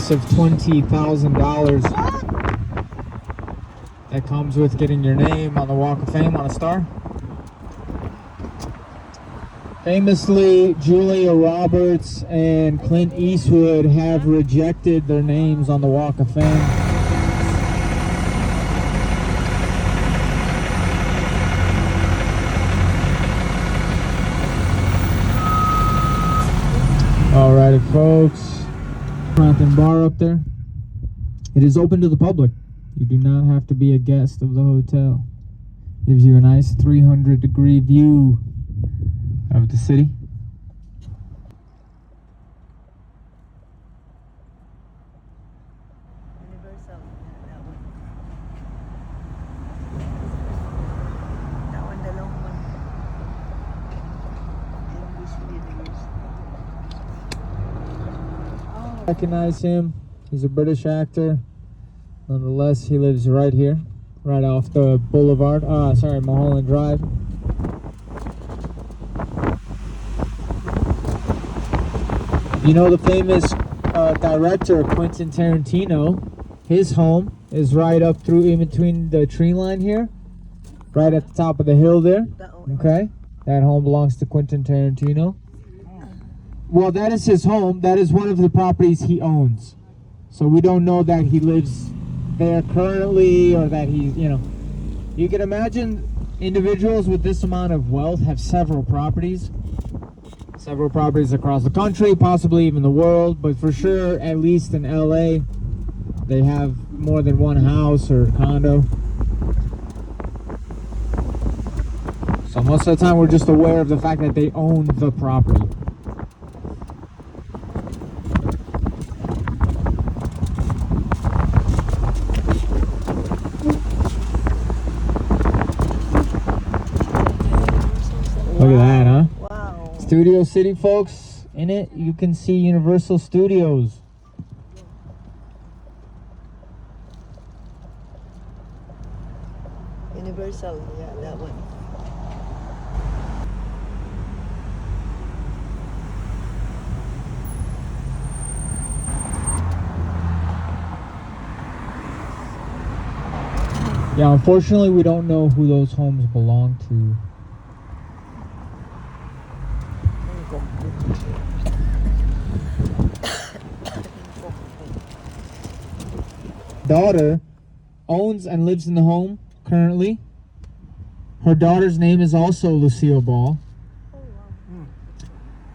price of $20,000 that comes with getting your name on the Walk of Fame on a star. Famously, Julia Roberts and Clint Eastwood have rejected their names on the Walk of Fame. Alrighty, folks. Crampton Bar up there. It is open to the public. You do not have to be a guest of the hotel. Gives you a nice 300-degree view of the city. Universal, that one. That one, the long one. Oh. Recognize him. He's a British actor. Nonetheless, he lives right here, right off the boulevard. Mulholland Drive. You know the famous director Quentin Tarantino, his home is right up through in between the tree line here, right at the top of the hill there. Okay, that home belongs to Quentin Tarantino. Well, that is his home. That is one of the properties he owns. So we don't know that he lives there currently or that he's, you know. You can imagine individuals with this amount of wealth have several properties across the country, possibly even the world, but for sure, at least in LA, they have more than one house or condo. So most of the time, we're just aware of the fact that they own the property. Look at that, huh? Wow. Studio City, folks. In it, you can see Universal Studios. Universal, yeah, that one. Yeah, unfortunately, we don't know who those homes belong to. Daughter owns and lives in the home currently. Her daughter's name is also Lucille Ball.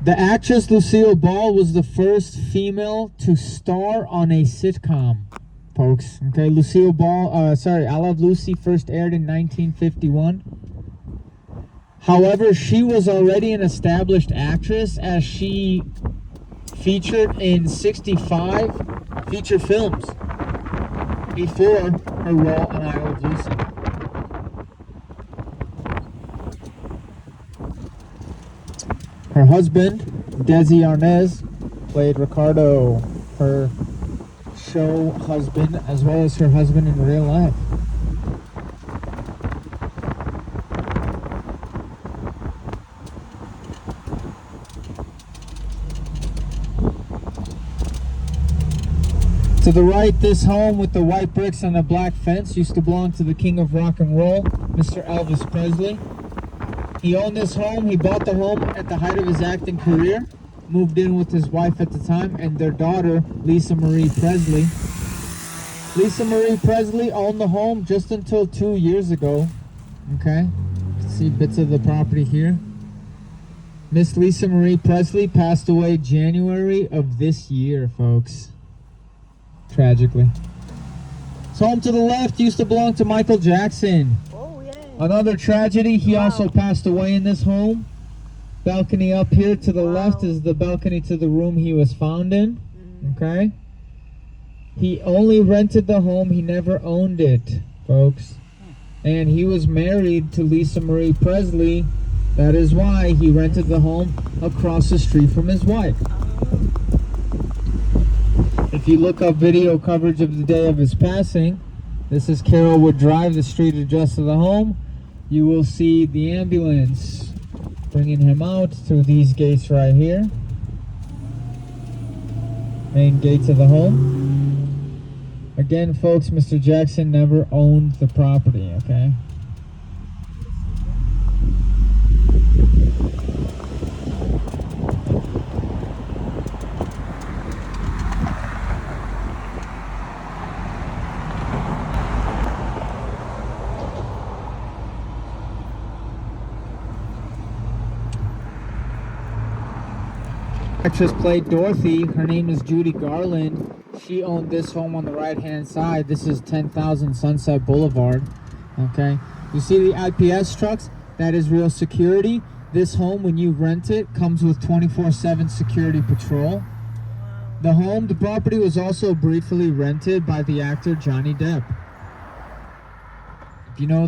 The actress Lucille Ball was the first female to star on a sitcom, folks. Okay, Lucille Ball, I Love Lucy first aired in 1951. However, she was already an established actress as she featured in 65 feature films before her role on I Love Lucy. Her husband, Desi Arnaz, played Ricardo, her show husband, as well as her husband in real life. To the right, this home with the white bricks and the black fence used to belong to the king of rock and roll, Mr. Elvis Presley. He owned this home. He bought the home at the height of his acting career, moved in with his wife at the time, and their daughter, Lisa Marie Presley. Lisa Marie Presley owned the home just until 2 years ago. Okay, you can see bits of the property here. Miss Lisa Marie Presley passed away January of this year, folks. Tragically. This home to the left used to belong to Michael Jackson. Oh, yeah. Another tragedy, he also passed away in this home. Balcony up here to the left is the balcony to the room he was found in. Okay? He only rented the home, he never owned it, folks. And he was married to Lisa Marie Presley. That is why he rented the home across the street from his wife. If you look up video coverage of the day of his passing, this is Carrollwood Drive, the street address of the home. You will see the ambulance bringing him out through these gates right here. Main gate to the home. Again, folks, Mr. Jackson never owned the property, okay? Actress played Dorothy. Her name is Judy Garland. She owned this home on the right-hand side. This is 10,000 Sunset Boulevard. Okay, you see the IPS trucks? That is real security. This home, when you rent it, comes with 24/7 security patrol. The property was also briefly rented by the actor Johnny Depp. If you know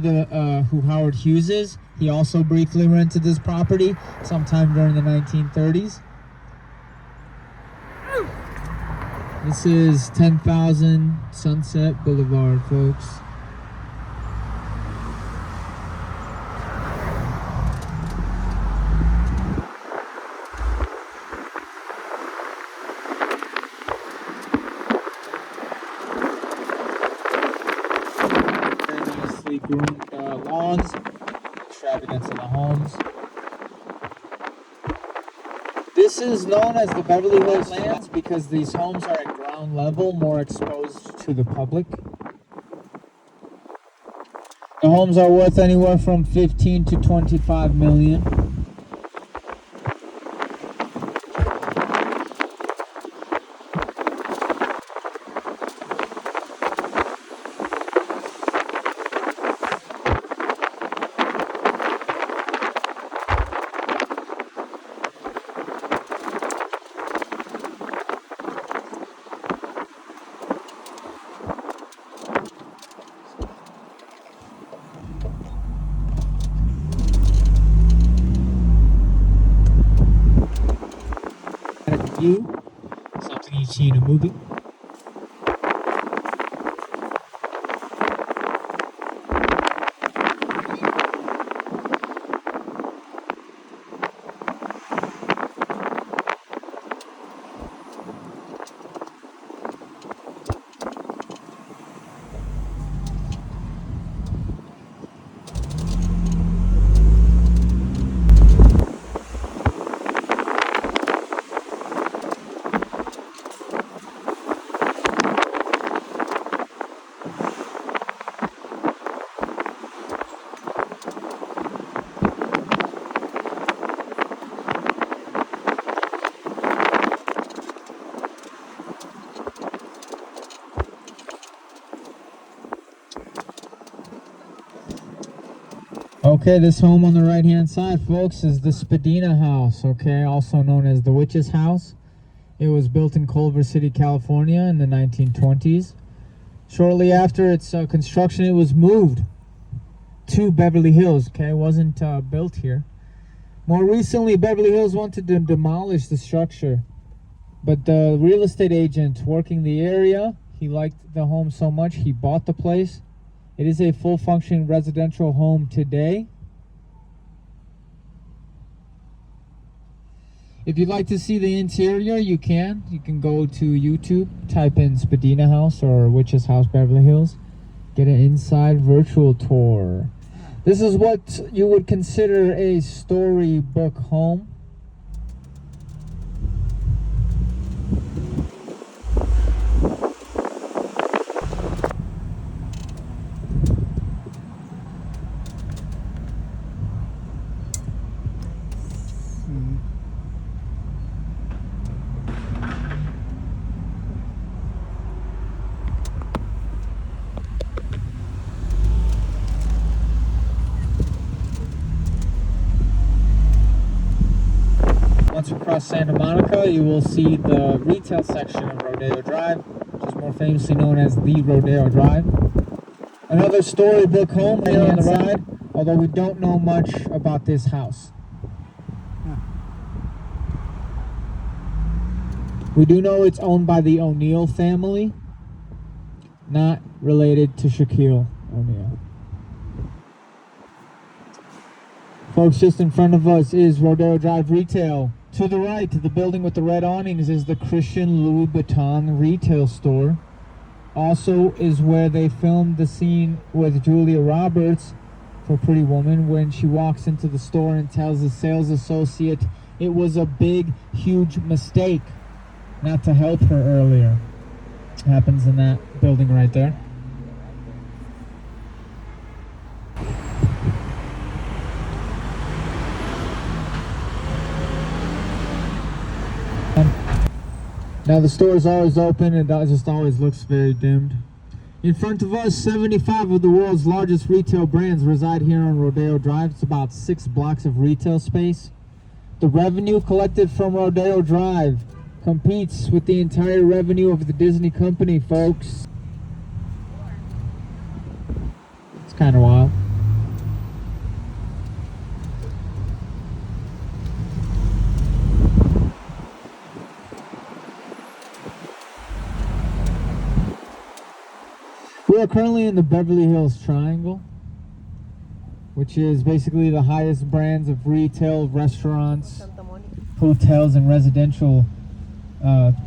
who Howard Hughes is, he also briefly rented this property sometime during the 1930s. This is 10,000 Sunset Boulevard, folks. Very nicely groomed lawns, extravagance in the homes. This is known as the Beverly Hills lands because these homes are at ground level, more exposed to the public. The homes are worth anywhere from 15 to 25 million. View, something you see in a movie. Okay, this home on the right hand side, folks, is the Spadina house, okay, also known as the Witch's house. It was built in Culver City, California in the 1920s. Shortly after its construction, it was moved to Beverly Hills, okay, it wasn't built here. More recently, Beverly Hills wanted to demolish the structure, but the real estate agent working the area, he liked the home so much, he bought the place. It is a full functioning residential home today. If you'd like to see the interior, you can. You can go to YouTube, type in Spadina House or Witch's House Beverly Hills. Get an inside virtual tour. This is what you would consider a storybook home. Once you cross Santa Monica, you will see the retail section of Rodeo Drive, which is more famously known as the Rodeo Drive. Another storybook home here on the ride, although we don't know much about this house. We do know it's owned by the O'Neill family, not related to Shaquille O'Neal. Folks, just in front of us is Rodeo Drive Retail, To the right, the building with the red awnings, is the Christian Louboutin retail store. Also is where they filmed the scene with Julia Roberts for Pretty Woman when she walks into the store and tells the sales associate it was a big, huge mistake not to help her earlier. Happens in that building right there. Now the store is always open and it just always looks very dimmed. In front of us, 75 of the world's largest retail brands reside here on Rodeo Drive. It's about 6 blocks of retail space. The revenue collected from Rodeo Drive competes with the entire revenue of the Disney company, folks. It's kind of wild. We are currently in the Beverly Hills Triangle, which is basically the highest brands of retail, restaurants, Santa Monica. hotels, and residential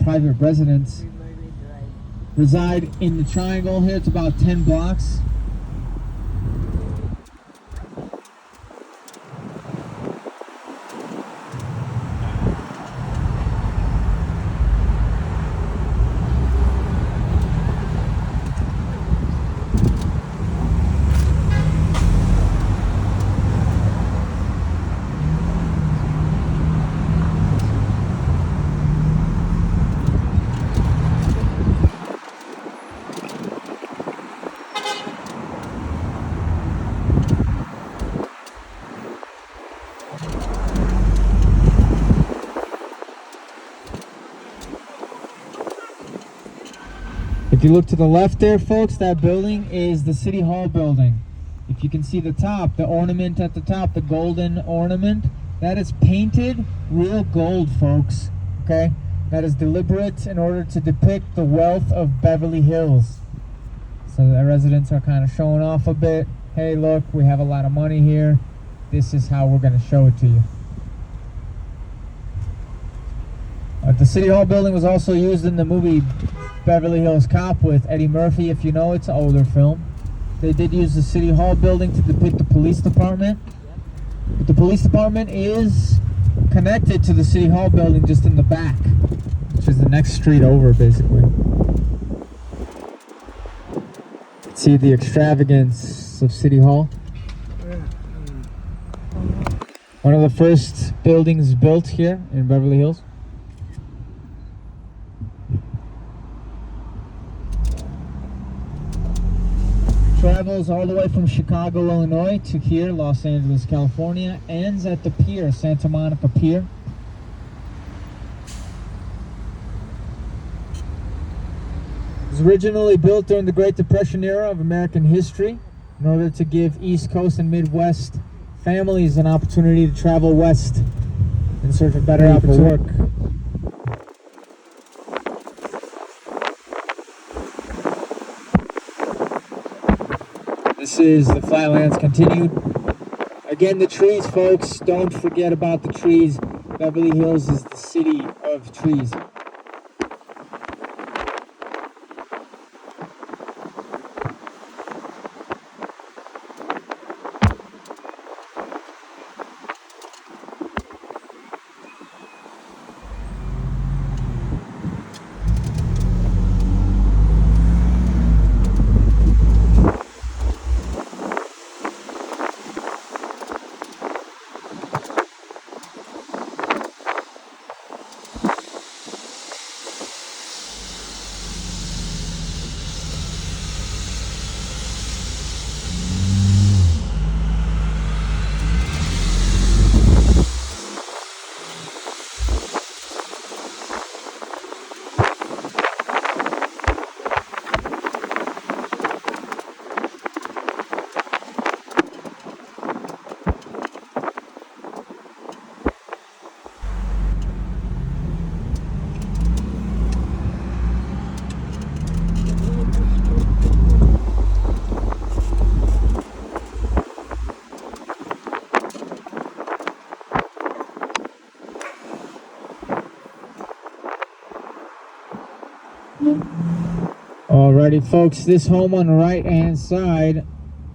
private residents Beverly Drive. reside in the triangle here. It's about 10 blocks. If you look to the left there, folks, that building is the City Hall building. If you can see the top, the ornament at the top, the golden ornament, that is painted real gold, folks. Okay? That is deliberate in order to depict the wealth of Beverly Hills. So the residents are kind of showing off a bit. Hey, look, we have a lot of money here. This is how we're going to show it to you. The City Hall building was also used in the movie Beverly Hills Cop with Eddie Murphy. If you know, it's an older film. They did use the City Hall building to depict the police department. But the police department is connected to the City Hall building just in the back, which is the next street over, basically. See the extravagance of City Hall. One of the first buildings built here in Beverly Hills. Travels all the way from Chicago, Illinois to here, Los Angeles, California. Ends at the pier, Santa Monica Pier. It was originally built during the Great Depression era of American history in order to give East Coast and Midwest families an opportunity to travel west in search of better opportunity for work. This is the Flatlands continued. Again, the trees, folks. Don't forget about the trees. Beverly Hills is the city of trees. Alrighty, folks, this home on the right hand side,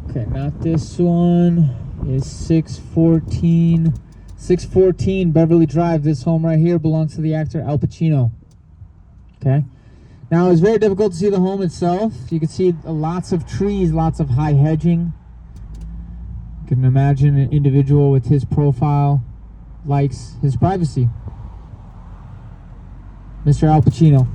okay, not this one, is 614 Beverly Drive. This home right here belongs to the actor Al Pacino. Okay, now it's very difficult to see the home itself. You can see lots of trees, lots of high hedging. You can imagine an individual with his profile likes his privacy. Mr. Al Pacino.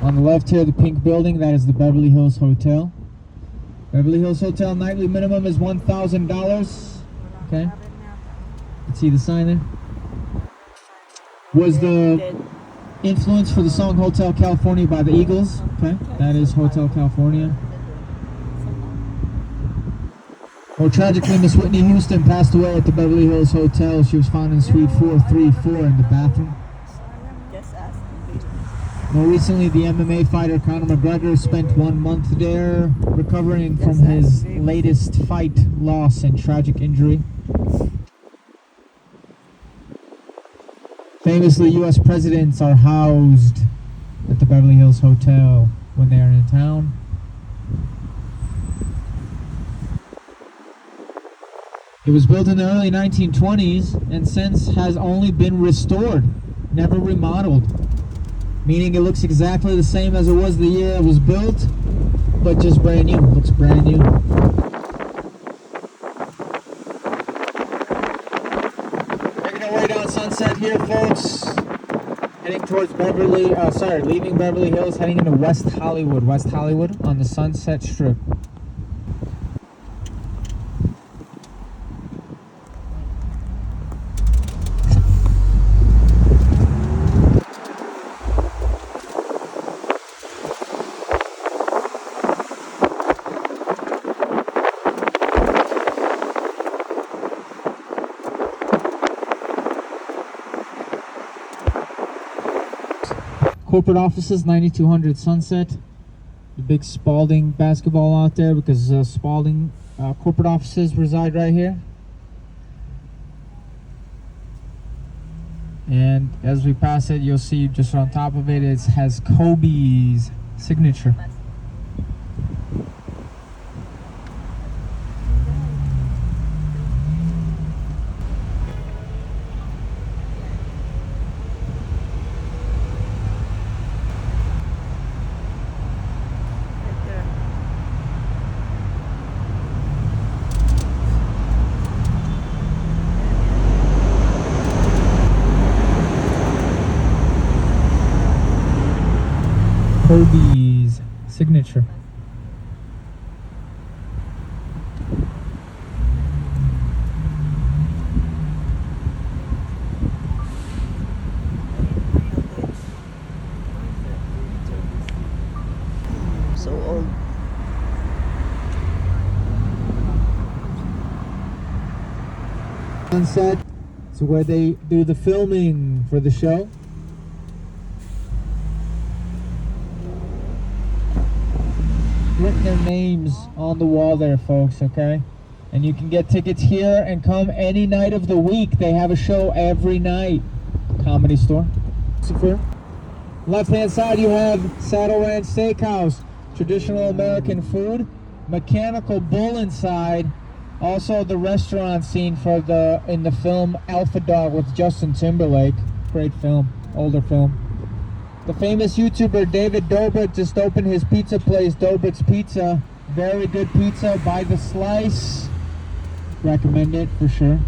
On the left here, the pink building, that is the Beverly Hills Hotel. Beverly Hills Hotel nightly minimum is $1,000. Okay. You can see the sign there. Was the influence for the song Hotel California by the Eagles. Okay. That is Hotel California. Well, tragically, Miss Whitney Houston passed away at the Beverly Hills Hotel. She was found in Suite 434 in the bathroom. More recently, the MMA fighter Conor McGregor spent 1 month there recovering from his latest fight loss and tragic injury. Famously, U.S. presidents are housed at the Beverly Hills Hotel when they are in town. It was built in the early 1920s and since has only been restored, never remodeled. Meaning it looks exactly the same as it was the year it was built, but just brand new. It looks brand new. Making our way down Sunset here, folks. Heading towards leaving Beverly Hills, heading into West Hollywood on the Sunset Strip. Corporate offices, 9200 Sunset. The big Spalding basketball out there because Spalding corporate offices reside right here. And as we pass it, you'll see just on top of it, it has Kobe's signature. Kobe's signature. So old. Sunset, so where they do the filming for the show. Written their names on the wall there, folks, okay? And you can get tickets here and come any night of the week. They have a show every night. Comedy Store. Left hand side you have Saddle Ranch Steakhouse, traditional American food. Mechanical Bull inside. Also the restaurant scene in the film Alpha Dog with Justin Timberlake. Great film, older film. The famous YouTuber David Dobrik just opened his pizza place, Dobrik's Pizza. Very good pizza by the slice. Recommend it for sure.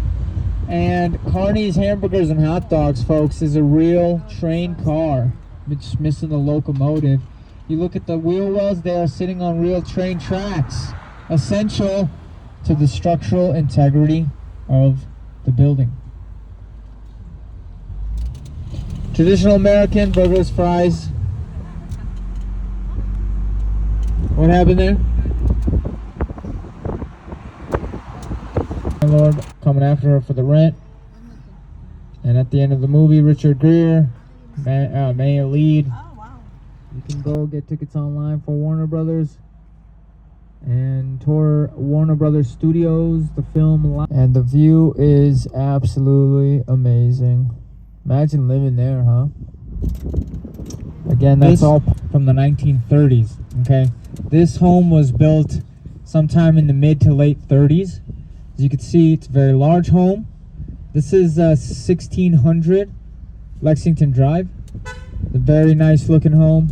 And Carney's Hamburgers and Hot Dogs, folks, is a real train car. It's missing the locomotive. You look at the wheel wells, they are sitting on real train tracks, essential to the structural integrity of the building. Traditional American burgers, fries. What happened there? Lord coming after her for the rent. And at the end of the movie, Richard Gere may lead. Oh, wow. You can go get tickets online for Warner Brothers and tour Warner Brothers Studios, the film live. And the view is absolutely amazing. Imagine living there, huh? Again, that's all from the 1930s, okay? This home was built sometime in the mid to late 30s. As you can see, it's a very large home. This is 1600 Lexington Drive. A very nice looking home.